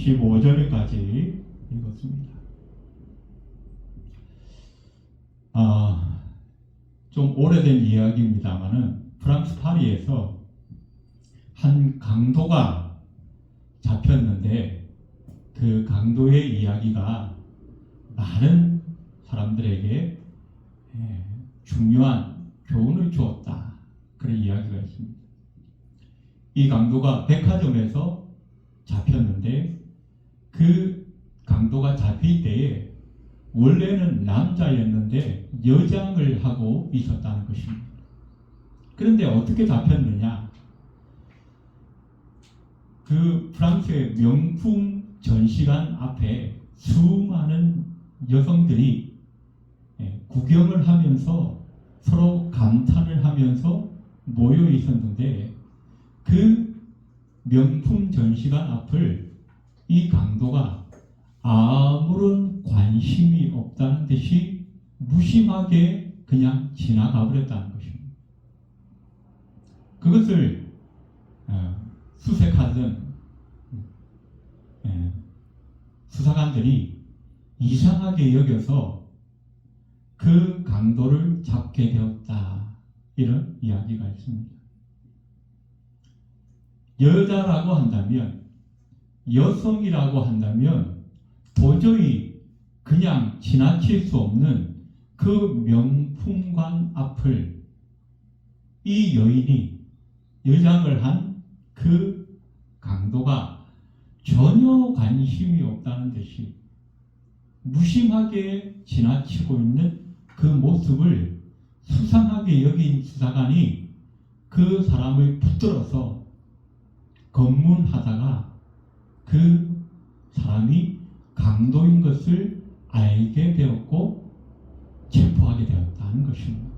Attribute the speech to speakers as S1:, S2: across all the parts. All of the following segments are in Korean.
S1: 15절까지 읽었습니다. 좀 오래된 이야기입니다만은 프랑스 파리에서 한 강도가 잡혔는데 그 강도의 이야기가 많은 사람들에게 중요한 교훈을 주었다. 그런 이야기가 있습니다. 이 강도가 백화점에서 잡혔는데 그 강도가 잡힐 때에 원래는 남자였는데 여장을 하고 있었다는 것입니다. 그런데 어떻게 잡혔느냐? 그 프랑스의 명품 전시관 앞에 수많은 여성들이 구경을 하면서 서로 감탄을 하면서 모여 있었는데 그 명품 전시관 앞을 이 강도가 아무런 관심이 없다는 듯이 무심하게 그냥 지나가 버렸다는 것입니다. 그것을 수색하던 수사관들이 이상하게 여겨서 그 강도를 잡게 되었다. 이런 이야기가 있습니다. 여자라고 한다면, 여성이라고 한다면 도저히 그냥 지나칠 수 없는 그 명품관 앞을 이 여인이 여장을 한 그 강도가 전혀 관심이 없다는 듯이 무심하게 지나치고 있는 그 모습을 수상하게 여긴 수사관이 그 사람을 붙들어서 검문하다가 그 사람이 강도인 것을 알게 되었고 체포하게 되었다는 것입니다.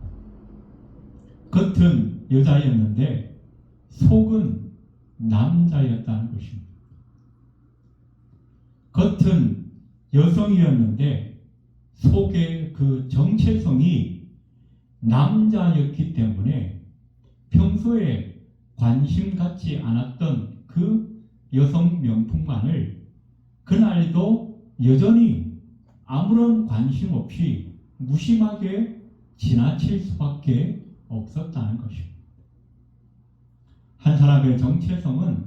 S1: 겉은 여자였는데 속은 남자였다는 것입니다. 겉은 여성이었는데 속의 그 정체성이 남자였기 때문에 평소에 관심 갖지 않았던 그 여성 명품관을 그날도 여전히 아무런 관심 없이 무심하게 지나칠 수밖에 없었다는 것입니다. 한 사람의 정체성은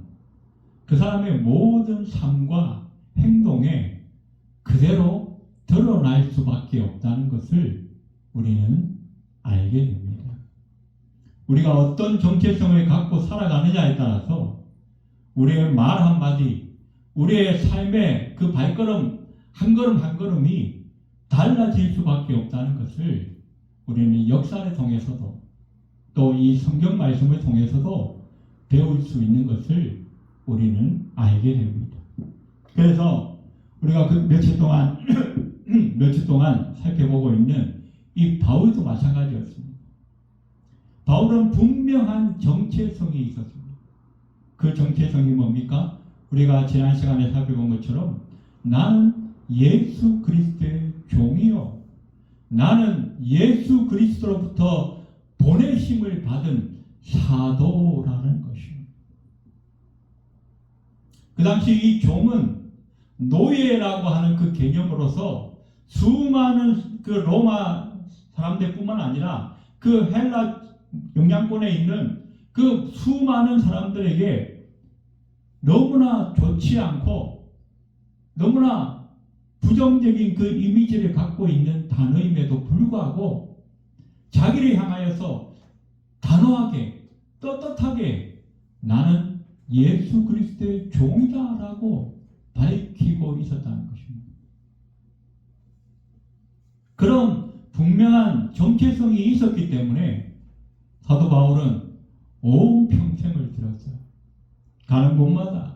S1: 그 사람의 모든 삶과 행동에 그대로 드러날 수밖에 없다는 것을 우리는 알게 됩니다. 우리가 어떤 정체성을 갖고 살아가느냐에 따라서 우리의 말 한마디, 우리의 삶의 그 발걸음 한 걸음 한 걸음이 달라질 수밖에 없다는 것을 우리는 역사를 통해서도 또 이 성경 말씀을 통해서도 배울 수 있는 것을 우리는 알게 됩니다. 그래서 우리가 그 며칠 동안 살펴보고 있는 이 바울도 마찬가지였습니다. 바울은 분명한 정체성이 있었습니다. 그 정체성이 뭡니까? 우리가 지난 시간에 살펴본 것처럼 나는 예수 그리스도의 종이요, 나는 예수 그리스도로부터 보내심을 받은 사도라는 것입니다. 그 당시 이 종은 노예라고 하는 그 개념으로서 수많은 그 로마 사람들뿐만 아니라 그 헬라 영향권에 있는 그 수많은 사람들에게 너무나 좋지 않고 너무나 부정적인 그 이미지를 갖고 있는 단어임에도 불구하고 자기를 향하여서 단호하게 떳떳하게 나는 예수 그리스도의 종이다라고 밝히고 있었다는 것입니다. 그런 분명한 정체성이 있었기 때문에 사도 바울은 온 평생을 들었어요. 가는 곳마다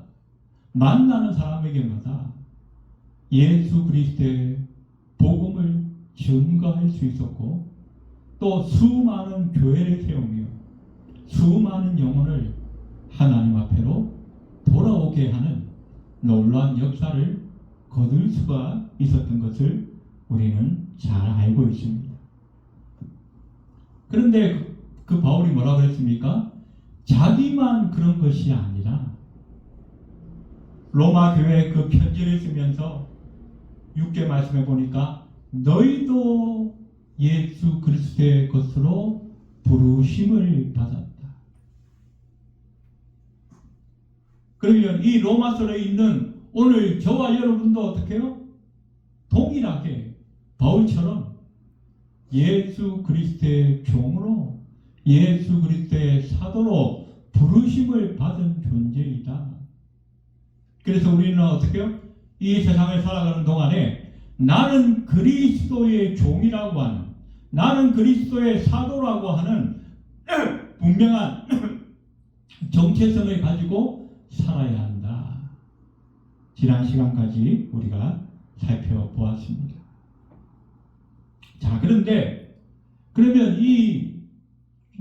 S1: 만나는 사람에게마다 예수 그리스도의 복음을 증거할 수 있었고 또 수많은 교회를 세우며 수많은 영혼을 하나님 앞에로 돌아오게 하는 놀라운 역사를 거둘 수가 있었던 것을 우리는 잘 알고 있습니다. 그런데 그 바울이 뭐라고 했습니까? 자기만 그런 것이 아니라 로마 교회에 그 편지를 쓰면서 6절 말씀해 보니까 너희도 예수 그리스도의 것으로 부르심을 받았다. 그러면 이 로마서에 있는 오늘 저와 여러분도 어떻게 해요? 동일하게 바울처럼 예수 그리스도의 종으로 예수 그리스도의 사도로 부르심을 받은 존재이다. 그래서 우리는 어떻게 해요? 이 세상을 살아가는 동안에 나는 그리스도의 종이라고 하는, 나는 그리스도의 사도라고 하는 분명한 정체성을 가지고 살아야 한다. 지난 시간까지 우리가 살펴보았습니다. 자, 그러면 이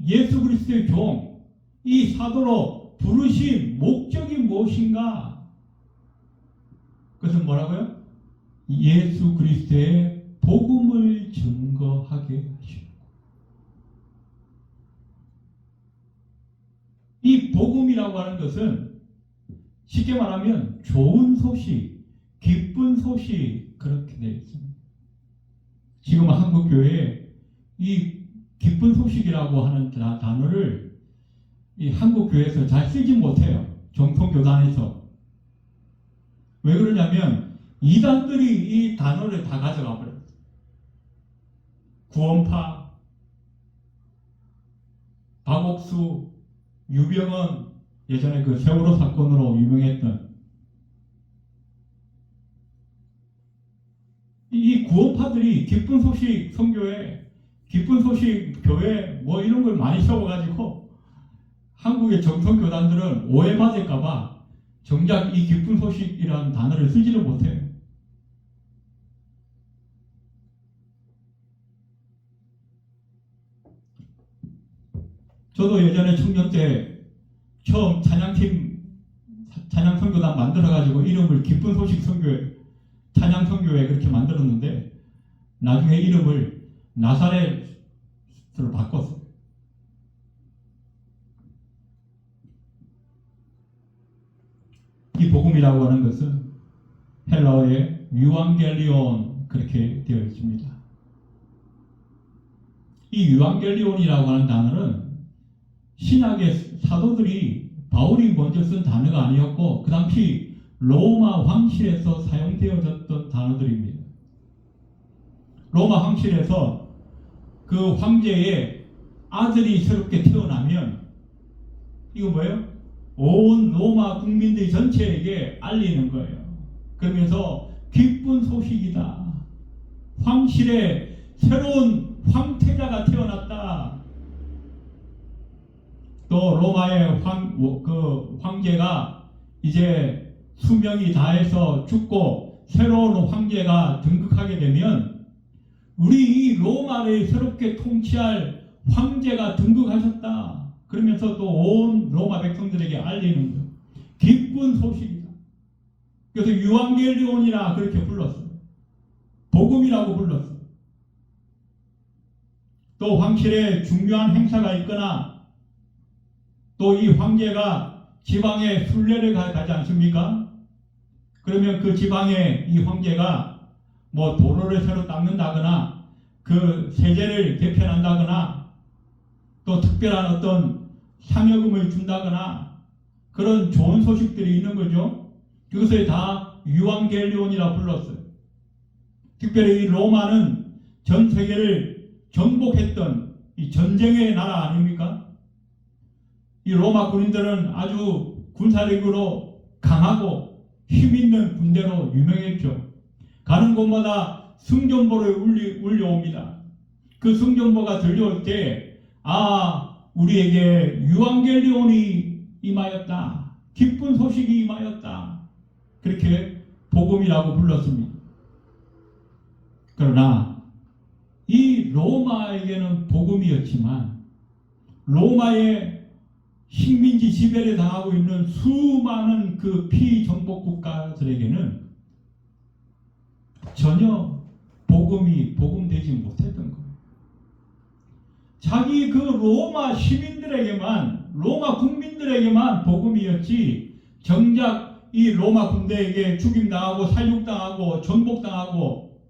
S1: 예수 그리스도의 종, 이 사도로 부르신 목적이 무엇인가? 그것은 뭐라고요? 예수 그리스도의 복음을 증거하게 하시고, 이 복음이라고 하는 것은 쉽게 말하면 좋은 소식, 기쁜 소식, 그렇게 되어 있습니다. 지금 한국 교회에 이 기쁜 소식이라고 하는 단어를 이 한국 교회에서 잘 쓰지 못해요. 정통 교단에서. 왜 그러냐면 이단들이 이 단어를 다 가져가 버렸어요. 구원파, 박옥수, 유병헌, 예전에 그 세월호 사건으로 유명했던 이 구원파들이 기쁜 소식 선교회, 기쁜 소식 교회 뭐 이런 걸 많이 세워가지고 한국의 정통 교단들은 오해받을까봐 정작 이 기쁜 소식이라는 단어를 쓰지를 못해요. 저도 예전에 청년 때 처음 찬양 선교단 만들어가지고 이름을 기쁜 소식 선교회, 찬양 선교회 그렇게 만들었는데 나중에 이름을 나사렛으로 바꿨어요. 이 복음이라고 하는 것은 헬라어의 유앙겔리온 그렇게 되어 있습니다. 이 유앙겔리온이라고 하는 단어는 신약의 사도들이 바울이 먼저 쓴 단어가 아니었고 그 당시 로마 황실에서 사용되어졌던 단어들입니다. 로마 황실에서 그 황제의 아들이 새롭게 태어나면 이거 뭐예요? 온 로마 국민들 전체에게 알리는 거예요. 그러면서 기쁜 소식이다. 황실에 새로운 황태자가 태어났다. 또 로마의 황제가 이제 수명이 다해서 죽고 새로운 황제가 등극하게 되면 우리 이 로마를 새롭게 통치할 황제가 등극하셨다. 그러면서 또 온 로마 백성들에게 알리는 거예요. 기쁜 소식이다. 그래서 유앙겔리온이라 그렇게 불렀어요. 복음이라고 불렀어요. 또 황실에 중요한 행사가 있거나 또 이 황제가 지방에 순례를 가지 않습니까? 그러면 그 지방에 이 황제가 뭐 도로를 새로 닦는다거나 그 세제를 개편한다거나 또 특별한 어떤 상여금을 준다거나 그런 좋은 소식들이 있는 거죠. 그것을 다 유앙겔리온이라 불렀어요. 특별히 이 로마는 전 세계를 정복했던 이 전쟁의 나라 아닙니까? 이 로마 군인들은 아주 군사력으로 강하고 힘있는 군대로 유명했죠. 가는 곳마다 승전보를 울려옵니다. 그 승전보가 들려올 때 우리에게 유앙겔리온이 임하였다. 기쁜 소식이 임하였다. 그렇게 복음이라고 불렀습니다. 그러나 이 로마에게는 복음이었지만 로마의 식민지 지배를 당하고 있는 수많은 그 피정복 국가들에게는 전혀 복음이 복음되지 못했던 거예요. 자기 그 로마 시민들에게만, 로마 국민들에게만 복음이었지 정작 이 로마 군대에게 죽임당하고 살육당하고 정복당하고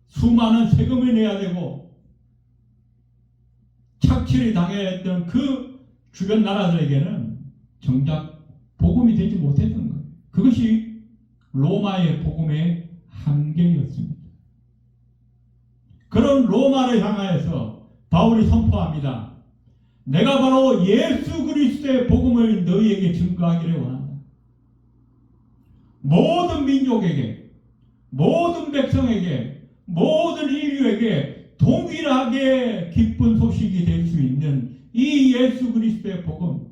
S1: 수많은 세금을 내야 되고 착취를 당해야 했던 그 주변 나라들에게는 정작 복음이 되지 못했던 거예요. 그것이 로마의 복음의 한계였습니다. 그런 로마를 향하여서 바울이 선포합니다. 내가 바로 예수 그리스도의 복음을 너희에게 증거하기를 원한다. 모든 민족에게, 모든 백성에게, 모든 인류에게 동일하게 기쁜 소식이 될 수 있는 이 예수 그리스도의 복음,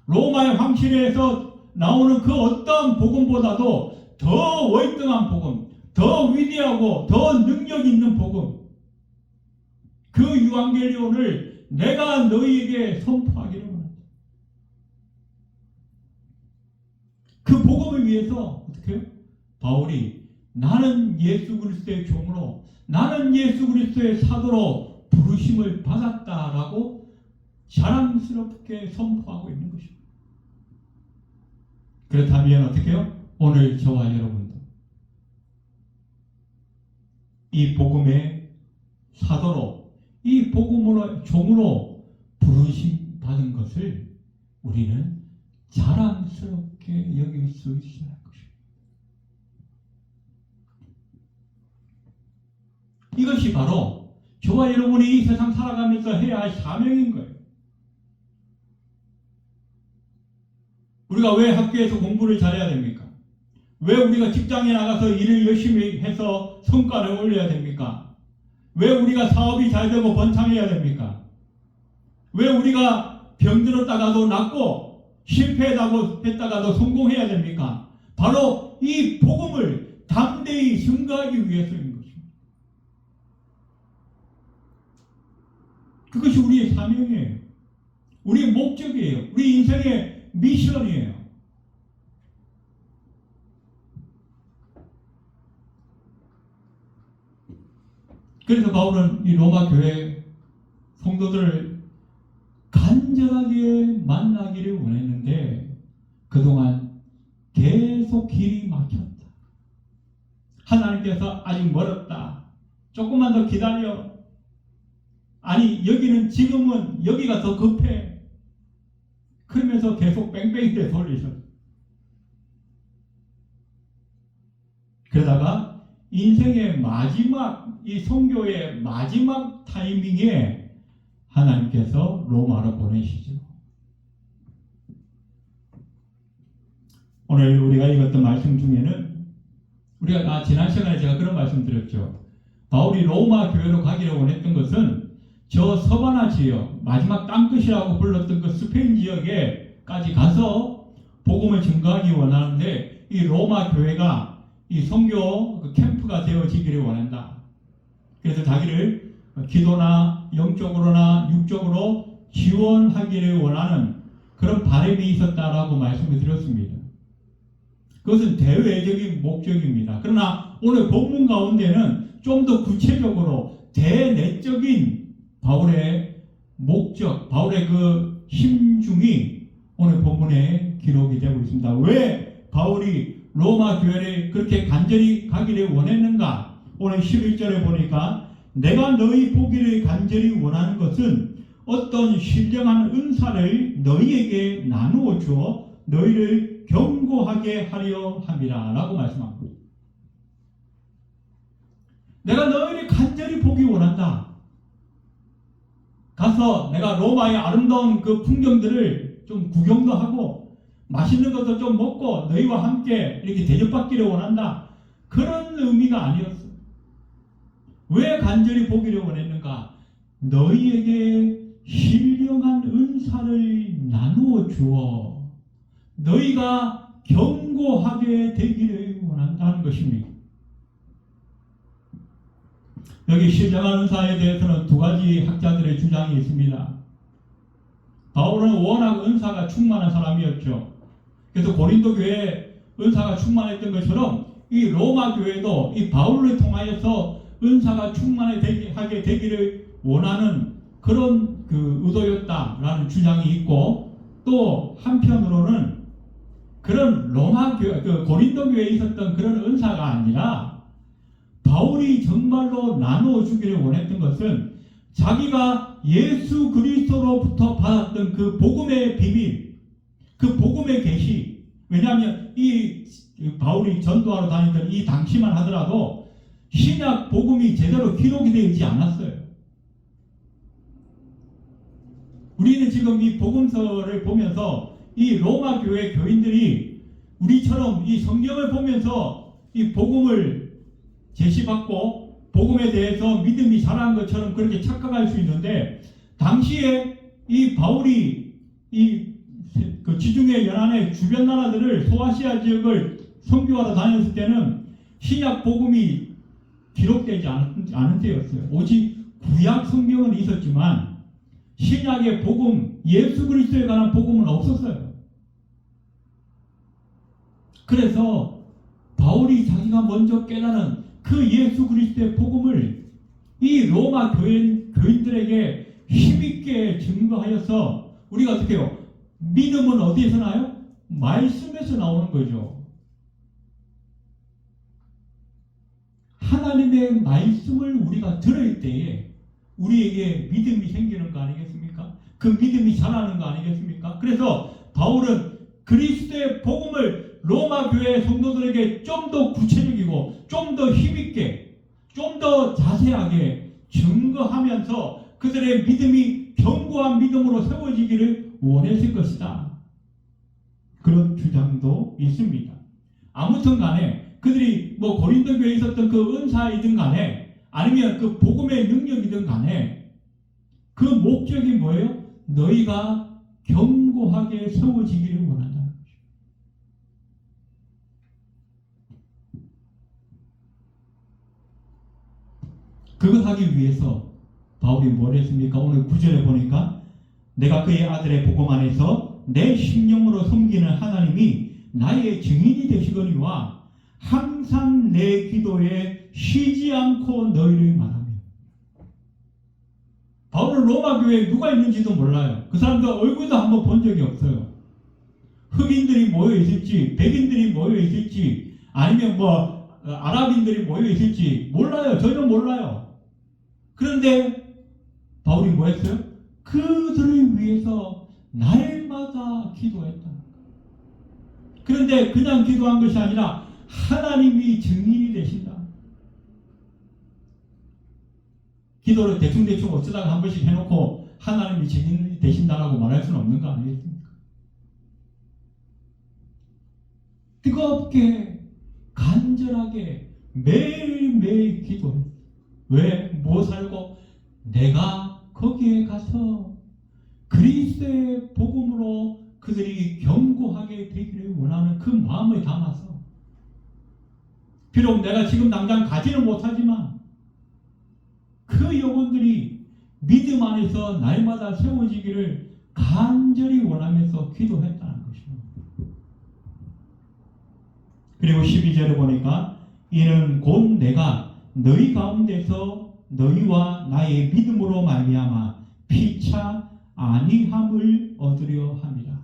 S1: 로마의 황실에서 나오는 그 어떠한 복음보다도 더 월등한 복음, 더 위대하고 더 능력 있는 복음, 그 유앙겔리온을 내가 너희에게 선포하기를 원한다. 그 복음을 위해서 어떻게 해요? 바울이 나는 예수 그리스도의 종으로, 나는 예수 그리스도의 사도로 부르심을 받았다라고 자랑스럽게 선포하고 있는 것입니다. 그렇다면 어떻게 해요? 오늘 저와 여러분도 이 복음의 사도로, 이 복음으로 종으로 부르심 받은 것을 우리는 자랑스럽게 여길 수 있어야 할 것입니다. 이것이 바로 저와 여러분이 이 세상 살아가면서 해야 할 사명인 거예요. 우리가 왜 학교에서 공부를 잘해야 됩니까? 왜 우리가 직장에 나가서 일을 열심히 해서 성과를 올려야 됩니까? 왜 우리가 사업이 잘 되고 번창해야 됩니까? 왜 우리가 병들었다가도 낫고 실패했다가도 성공해야 됩니까? 바로 이 복음을 담대히 증거하기 위해서인 것입니다. 그것이 우리의 사명이에요. 우리의 목적이에요. 우리 인생의 미션이에요. 그래서 바울은 이 로마 교회 성도들을 간절하게 만나기를 원했는데 그동안 계속 길이 막혔다. 하나님께서 아직 멀었다. 조금만 더 기다려. 아니 여기는 지금은 여기가 더 급해. 그러면서 계속 뺑뺑이를 돌리셨어요. 그러다가 인생의 마지막, 이 선교의 마지막 타이밍에 하나님께서 로마로 보내시죠. 오늘 우리가 읽었던 말씀 중에는 우리가 지난 시간에 제가 그런 말씀 드렸죠. 바울이 로마 교회로 가기를 원했던 것은 저 서바나 지역, 마지막 땅끝이라고 불렀던 그 스페인 지역에까지 가서 복음을 증거하기 원하는데 이 로마 교회가 이 선교 그 캠프가 되어지기를 원한다. 그래서 자기를 기도나 영적으로나 육적으로 지원하기를 원하는 그런 바람이 있었다라고 말씀을 드렸습니다. 그것은 대외적인 목적입니다. 그러나 오늘 본문 가운데는 좀 더 구체적으로 대내적인 바울의 목적, 바울의 그 심중이 오늘 본문에 기록이 되고 있습니다. 왜 바울이 로마 교회를 그렇게 간절히 가기를 원했는가? 오늘 11절에 보니까 내가 너희 보기를 간절히 원하는 것은 어떤 신령한 은사를 너희에게 나누어 주어 너희를 견고하게 하려 함이라 라고 말씀합니다. 내가 너희를 간절히 보기 원한다. 가서 내가 로마의 아름다운 그 풍경들을 좀 구경도 하고 맛있는 것도 좀 먹고 너희와 함께 이렇게 대접받기를 원한다. 그런 의미가 아니었어. 왜 간절히 보기를 원했는가? 너희에게 신령한 은사를 나누어 주어 너희가 견고하게 되기를 원한다는 것입니다. 여기 신령한 은사에 대해서는 두 가지 학자들의 주장이 있습니다. 바울은 워낙 은사가 충만한 사람이었죠. 그래서 고린도 교회에 은사가 충만했던 것처럼 이 로마 교회도 이 바울을 통하여서 은사가 충만하게 되기를 원하는 그런 그 의도였다라는 주장이 있고 또 한편으로는 그런 로마 교회, 그 고린도 교회에 있었던 그런 은사가 아니라 바울이 정말로 나누어 주기를 원했던 것은 자기가 예수 그리스도로부터 받았던 그 복음의 비밀, 그 복음의 계시. 왜냐하면 이 바울이 전도하러 다니던 이 당시만 하더라도 신약 복음이 제대로 기록이 되어 있지 않았어요. 우리는 지금 이 복음서를 보면서 이 로마 교회 교인들이 우리처럼 이 성경을 보면서 이 복음을 제시받고 복음에 대해서 믿음이 자라는 것처럼 그렇게 착각할 수 있는데, 당시에 이 바울이 그 지중해 연안의 주변 나라들을, 소아시아 지역을 선교하러 다녔을 때는 신약 복음이 기록되지 않은 때였어요. 오직 구약 성경은 있었지만 신약의 복음, 예수 그리스도에 관한 복음은 없었어요. 그래서 바울이 자기가 먼저 깨달은 그 예수 그리스도의 복음을 이 로마 교인들에게 힘있게 증거하여서, 우리가 어떻게 해요? 믿음은 어디에서 나요? 말씀에서 나오는 거죠. 하나님의 말씀을 우리가 들을 때에 우리에게 믿음이 생기는 거 아니겠습니까? 그 믿음이 자라는 거 아니겠습니까? 그래서 바울은 그리스도의 복음을 로마 교회 성도들에게 좀 더 구체적이고 좀 더 힘있게, 좀 더 자세하게 증거하면서 그들의 믿음이 견고한 믿음으로 세워지기를 원했을 것이다. 그런 주장도 있습니다. 아무튼 간에 그들이 고린도 교회에 있었던 그 은사이든 간에 아니면 그 복음의 능력이든 간에 그 목적이 뭐예요? 너희가 견고하게 세워지기를 원한다는 거죠. 그걸 하기 위해서 바울이 뭘 했습니까? 오늘 9절에 보니까 내가 그의 아들의 복음 안에서 내 심령으로 섬기는 하나님이 나의 증인이 되시거니와 항상 내 기도에 쉬지 않고 너희를 말하며. 바울은 로마 교회에 누가 있는지도 몰라요. 그 사람들 얼굴도 한번 본 적이 없어요. 흑인들이 모여 있을지, 백인들이 모여 있을지, 아니면 아랍인들이 모여 있을지 몰라요. 전혀 몰라요. 그런데 바울이 뭐 했어요? 그들을 위해서 날마다 기도했다. 그런데 그냥 기도한 것이 아니라 하나님이 증인이 되신다. 기도를 대충대충 어쩌다가 한 번씩 해놓고 하나님이 증인이 되신다라고 말할 수는 없는 거 아니겠습니까? 뜨겁게 간절하게 매일매일 기도해. 왜? 뭐 살고? 내가 거기에 가서 그리스도의 복음으로 그들이 견고하게 되기를 원하는 그 마음을 담아서, 비록 내가 지금 당장 가지는 못하지만 그 영혼들이 믿음 안에서 날마다 세워지기를 간절히 원하면서 기도했다는 것입니다. 그리고 12절에 보니까 이는 곧 내가 너희 가운데서 너희와 나의 믿음으로 말미암아 피차 아니함을 얻으려 함이라.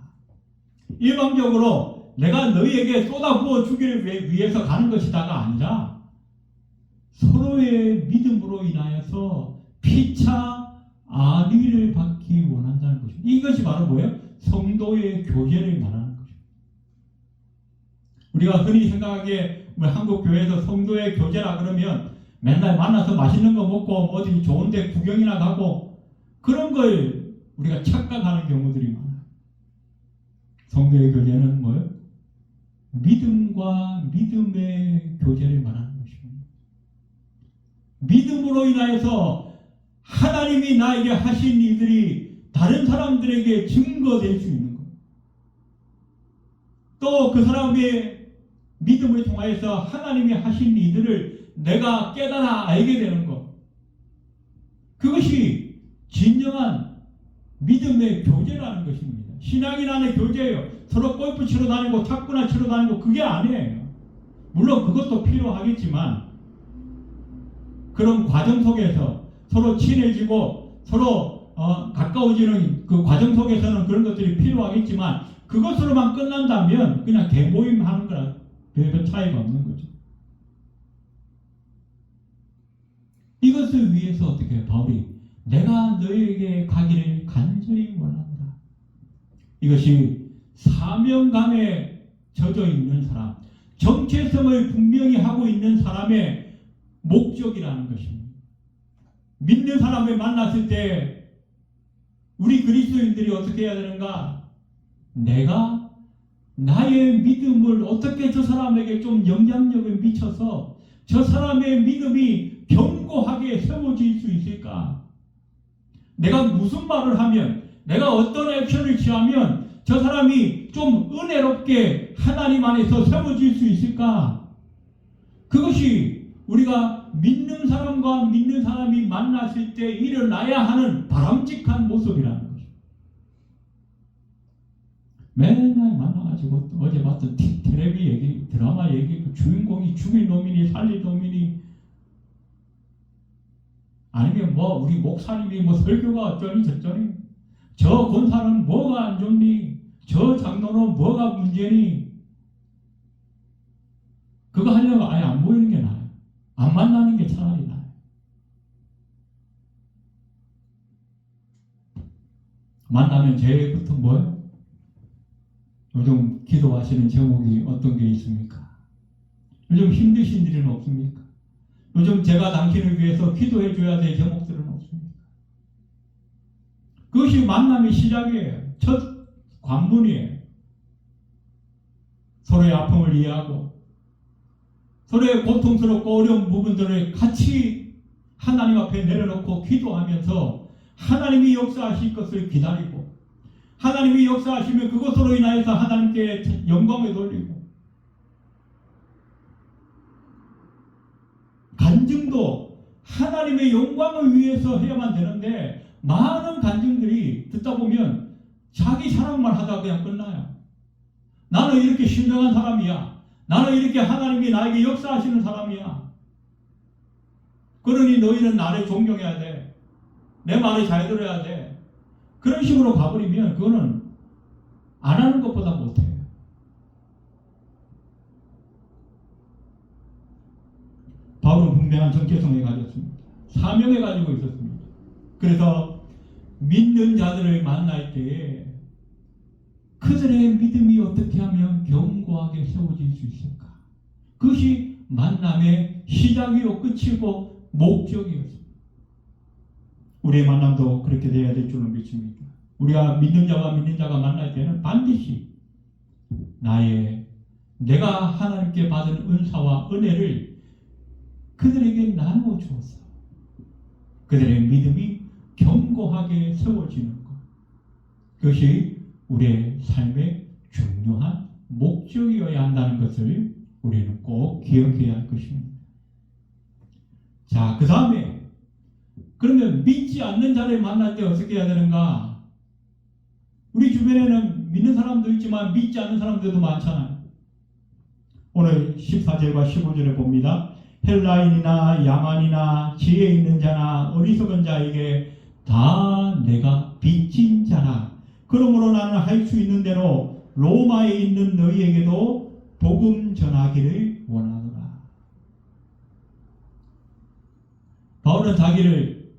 S1: 일방적으로 내가 너희에게 쏟아부어 주기를 위해서 가는 것이다가 아니라 서로의 믿음으로 인하여서 피차 안위를 받기 원한다는 것입니다. 이것이 바로 뭐예요? 성도의 교제를 말하는 것입니다. 우리가 흔히 생각하기에 한국 교회에서 성도의 교제라 그러면 맨날 만나서 맛있는 거 먹고 어디 좋은 데 구경이나 가고 그런 걸 우리가 착각하는 경우들이 많아요. 성도의 교제는 뭐예요? 믿음과 믿음의 교제를 말하는 것입니다. 믿음으로 인하여서 하나님이 나에게 하신 일들이 다른 사람들에게 증거될 수 있는 것. 또 그 사람의 믿음을 통하여서 하나님이 하신 일들을 내가 깨달아 알게 되는 것. 그것이 진정한 믿음의 교제라는 것입니다. 신앙이라는 교제예요. 서로 골프 치러 다니고 탁구나 치러 다니고 그게 아니에요. 물론 그것도 필요하겠지만 그런 과정 속에서 서로 친해지고 서로 가까워지는 그 과정 속에서는 그런 것들이 필요하겠지만 그것으로만 끝난다면 그냥 개모임 하는 거랑 별 차이가 없는 거죠. 이것을 위해서 어떻게 바울이 내가 너에게 가기를 간절히 원한다. 이것이 사명감에 젖어 있는 사람, 정체성을 분명히 하고 있는 사람의 목적이라는 것입니다. 믿는 사람을 만났을 때 우리 그리스도인들이 어떻게 해야 되는가? 내가 나의 믿음을 어떻게 저 사람에게 좀 영향력을 미쳐서 저 사람의 믿음이 견고하게 세워질 수 있을까? 내가 무슨 말을 하면, 내가 어떤 액션을 취하면 저 사람이 좀 은혜롭게 하나님 안에서 세워질 수 있을까? 그것이 우리가 믿는 사람과 믿는 사람이 만났을 때 일어나야 하는 바람직한 모습이라는 거죠. 맨날 만나가지고 어제 봤던 텔레비 얘기, 드라마 얘기, 그 주인공이 죽일 놈이니 살릴 놈이니, 아니면 뭐 우리 목사님이 뭐 설교가 어쩌니 저쩌니, 저 권사는 뭐가 안 좋니, 저 장로는 뭐가 문제니, 그거 하려고 아예 안 보이는 게 나아요. 안 만나는 게 차라리 나아요. 만나면 제일부터 뭐예요? 요즘 기도하시는 제목이 어떤 게 있습니까? 요즘 힘드신 일은 없습니까? 요즘 제가 당신을 위해서 기도해 줘야 될 제목들은 없습니까? 그것이 만남의 시작이에요. 첫 관문이에요. 서로의 아픔을 이해하고 서로의 고통스럽고 어려운 부분들을 같이 하나님 앞에 내려놓고 기도하면서 하나님이 역사하실 것을 기다리고, 하나님이 역사하시면 그것으로 인하여서 하나님께 영광을 돌리고, 간증도 하나님의 영광을 위해서 해야만 되는데 많은 간증들이 듣다 보면 자기 자랑만 하다가 그냥 끝나요. 나는 이렇게 신령한 사람이야. 나는 이렇게 하나님이 나에게 역사하시는 사람이야. 그러니 너희는 나를 존경해야 돼. 내 말을 잘 들어야 돼. 그런 식으로 가버리면 그거는 안 하는 것보다 못해요. 바울은 분명한 정체성을 가졌습니다. 사명을 가지고 있었습니다. 그래서 믿는 자들을 만날 때에 그들의 믿음이 어떻게 하면 견고하게 세워질 수 있을까? 그것이 만남의 시작이요 끝이고 목적이었습니다. 우리의 만남도 그렇게 되어야 될 줄로 믿습니다. 우리가 믿는 자와 믿는 자가 만날 때는 반드시 내가 하나님께 받은 은사와 은혜를 그들에게 나누어 주었어. 그들의 믿음이 견고하게 세워지는 것. 그것이 우리의 삶의 중요한 목적이어야 한다는 것을 우리는 꼭 기억해야 할 것입니다. 자, 그 다음에 그러면 믿지 않는 자를 만날 때 어떻게 해야 되는가? 우리 주변에는 믿는 사람도 있지만 믿지 않는 사람들도 많잖아요. 오늘 14절과 15절에 봅니다. 헬라인이나 야만이나 지혜 있는 자나 어리석은 자에게 다 내가 빚진 자라. 그러므로 나는 할 수 있는 대로 로마에 있는 너희에게도 복음 전하기를 원하노라. 바울은 자기를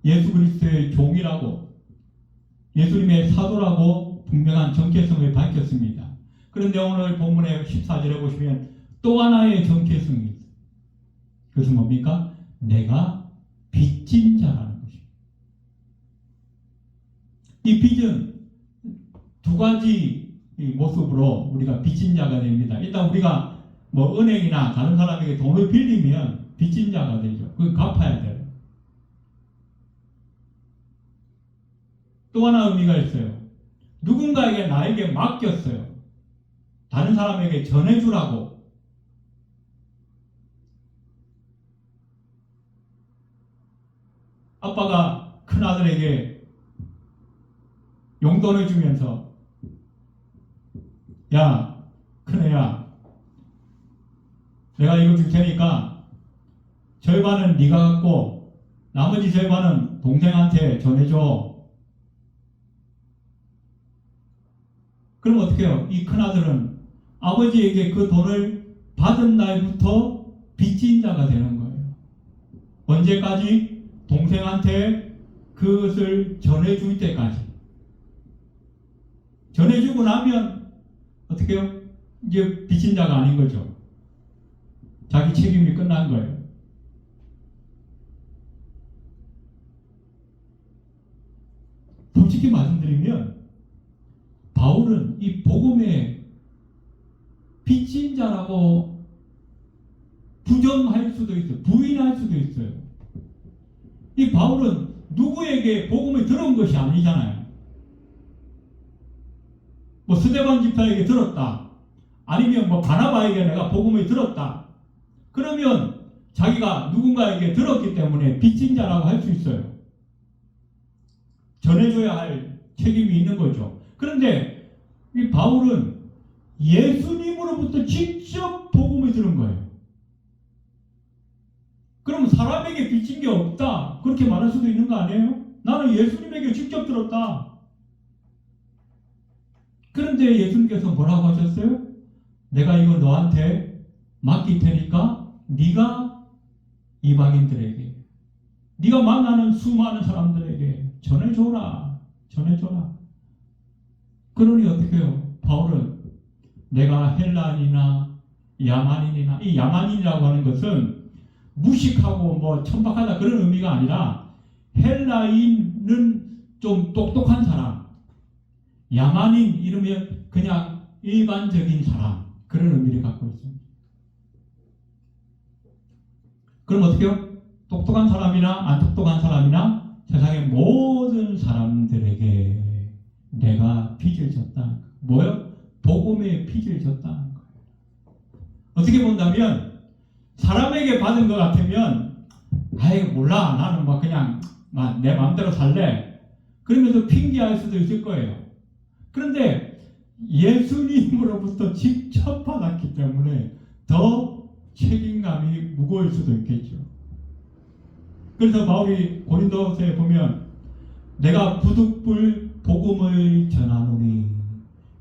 S1: 예수 그리스도의 종이라고, 예수님의 사도라고 분명한 정체성을 밝혔습니다. 그런데 오늘 본문의 14절에 보시면 또 하나의 정체성이 있어요. 그것은 뭡니까? 내가 빚진 자라는 것입니다. 이 빚은 두 가지 모습으로 우리가 빚진 자가 됩니다. 일단 우리가 뭐 은행이나 다른 사람에게 돈을 빌리면 빚진 자가 되죠. 그걸 갚아야 돼요. 또 하나 의미가 있어요. 누군가에게 나에게 맡겼어요. 다른 사람에게 전해주라고. 아빠가 큰아들에게 용돈을 주면서 야, 큰애야, 내가 이거 줄 테니까 절반은 네가 갖고 나머지 절반은 동생한테 전해줘. 그럼 어떻게 해요? 이 큰아들은 아버지에게 그 돈을 받은 날부터 빚진 자가 되는 거예요. 언제까지? 동생한테 그것을 전해줄 때까지. 전해주고 나면 어떻게 해요? 이제 빚진 자가 아닌 거죠. 자기 책임이 끝난 거예요. 솔직히 말씀드리면 바울은 이 복음의 빚진 자라고 부정할 수도 있어요. 부인할 수도 있어요. 이 바울은 누구에게 복음을 들은 것이 아니잖아요. 뭐 스데반 집사에게 들었다. 아니면 뭐 바나바에게 내가 복음을 들었다. 그러면 자기가 누군가에게 들었기 때문에 빚진 자라고 할 수 있어요. 전해줘야 할 책임이 있는 거죠. 그런데 이 바울은 예수님으로부터 직접 복음을 들은 거예요. 그럼 사람에게 빚진 게 없다 그렇게 말할 수도 있는 거 아니에요? 나는 예수님에게 직접 들었다. 그런데 예수님께서 뭐라고 하셨어요? 내가 이거 너한테 맡길 테니까 네가 이방인들에게, 네가 만나는 수많은 사람들에게 전해줘라. 전해줘라. 그러니 어떻게 해요? 바울은 내가 헬라인이나 야만인이나, 이 야만인이라고 하는 것은 무식하고 뭐 천박하다 그런 의미가 아니라 헬라인은 좀 똑똑한 사람, 야만인 이러면 그냥 일반적인 사람, 그런 의미를 갖고 있습니다. 그럼 어떻게 해요? 똑똑한 사람이나 안 똑똑한 사람이나 세상의 모든 사람들에게 내가 빚을 졌다는 거예요. 뭐요? 복음의 빚을 졌다는 거예요. 어떻게 본다면 사람에게 받은 것 같으면 아이 몰라 나는 뭐 그냥 내 마음대로 살래 그러면서 핑계할 수도 있을 거예요. 그런데 예수님으로부터 직접 받았기 때문에 더 책임감이 무거울 수도 있겠죠. 그래서 바울이 고린도서에 보면 내가 부득불 복음을 전하노니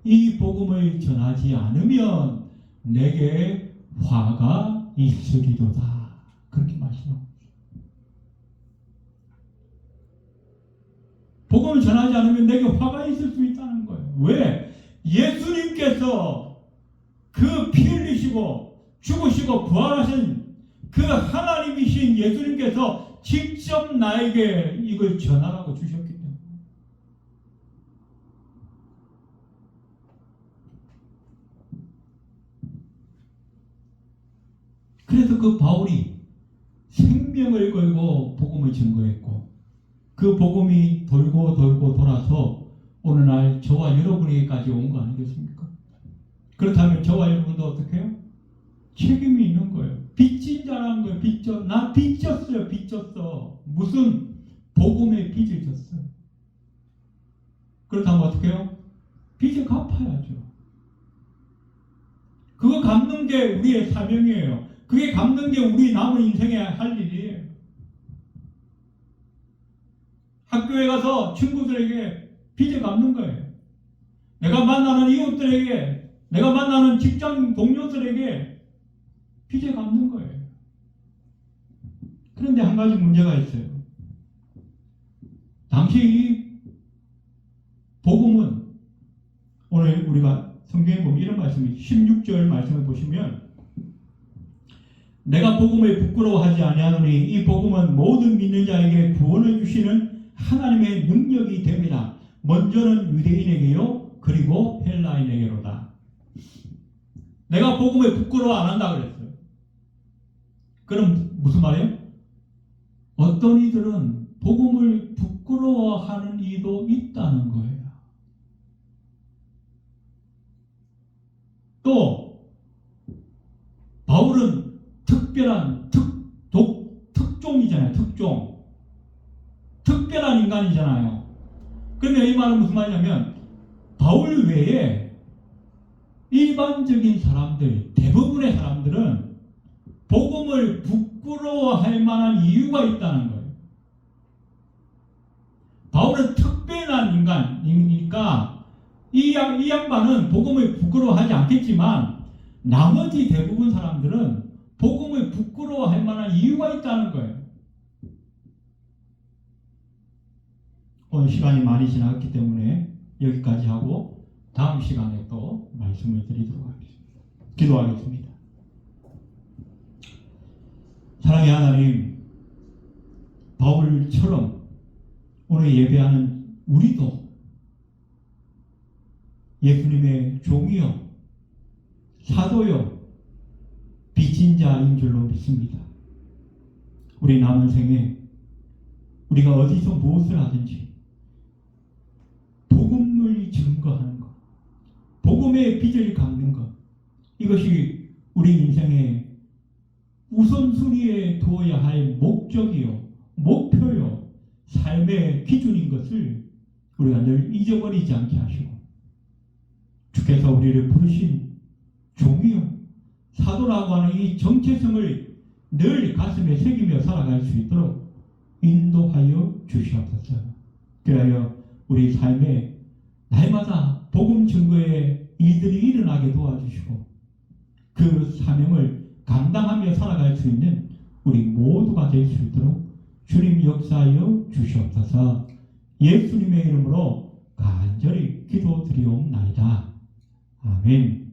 S1: 이 복음을 전하지 않으면 내게 화가 있으리로다. 그렇게 말씀합니다. 복음을 전하지 않으면 내게 화가 있을 수 있다는 거예요. 왜? 예수님께서 그 피 흘리시고 죽으시고 부활하신 그 하나님이신 예수님께서 직접 나에게 이걸 전하라고 주셨기 때문에. 그래서 그 바울이 생명을 걸고 복음을 증거했고 그 복음이 돌고 돌고 돌아서 오늘날 저와 여러분에게까지 온 거 아니겠습니까? 그렇다면 저와 여러분도 어떻게 해요? 책임이 있는 거예요. 빚진 자라는 거예요. 나 빚졌어요. 빚졌어. 무슨 복음의 빚을 졌어요. 그렇다면 어떻게 해요? 빚을 갚아야죠. 그거 갚는 게 우리의 사명이에요. 그게 갚는 게 우리 남은 인생에 할 일이에요. 학교에 가서 친구들에게 빚을 갚는 거예요. 내가 만나는 이웃들에게, 내가 만나는 직장 동료들에게 빚을 갚는 거예요. 그런데 한 가지 문제가 있어요. 당시 이 복음은 오늘 우리가 성경에 보면 이런 말씀이 16절 말씀을 보시면 내가 복음을 부끄러워하지 아니하노니 이 복음은 모든 믿는 자에게 구원을 주시는 하나님의 능력이 됩니다. 먼저는 유대인에게요 그리고 헬라인에게로다. 내가 복음을 부끄러워 안 한다 그랬어요. 그럼 무슨 말이에요? 어떤 이들은 복음을 부끄러워하는 이도 있다는 거예요. 또 바울은 특별한 특종이잖아요. 특별한 인간이잖아요. 그러면 이 말은 무슨 말이냐면 바울 외에 일반적인 사람들, 대부분의 사람들은 복음을 부끄러워할 만한 이유가 있다는 거예요. 바울은 특별한 인간이니까 이 양반은 복음을 부끄러워하지 않겠지만 나머지 대부분 사람들은 복음을 부끄러워할 만한 이유가 있다는 거예요. 오늘 시간이 많이 지났기 때문에 여기까지 하고 다음 시간에 또 말씀을 드리도록 하겠습니다. 기도하겠습니다. 사랑의 하나님, 바울처럼 오늘 예배하는 우리도 예수님의 종이요, 사도요, 빚진 자인 줄로 믿습니다. 우리 남은 생에 우리가 어디서 무엇을 하든지 복음을 증거하는 것, 복음의 빚을 갚는 것, 이것이 우리 인생의 우선순위에 두어야 할 목적이요, 목표요, 삶의 기준인 것을 우리가 늘 잊어버리지 않게 하시고, 주께서 우리를 부르신 종이요, 사도라고 하는 이 정체성을 늘 가슴에 새기며 살아갈 수 있도록 인도하여 주시옵소서. 그리하여 우리 삶에 날마다 복음 증거의 일들이 일어나게 도와주시고, 그 사명을 감당하며 살아갈 수 있는 우리 모두가 될 수 있도록 주님 역사하여 주시옵소서. 예수님의 이름으로 간절히 기도드리옵나이다. 아멘.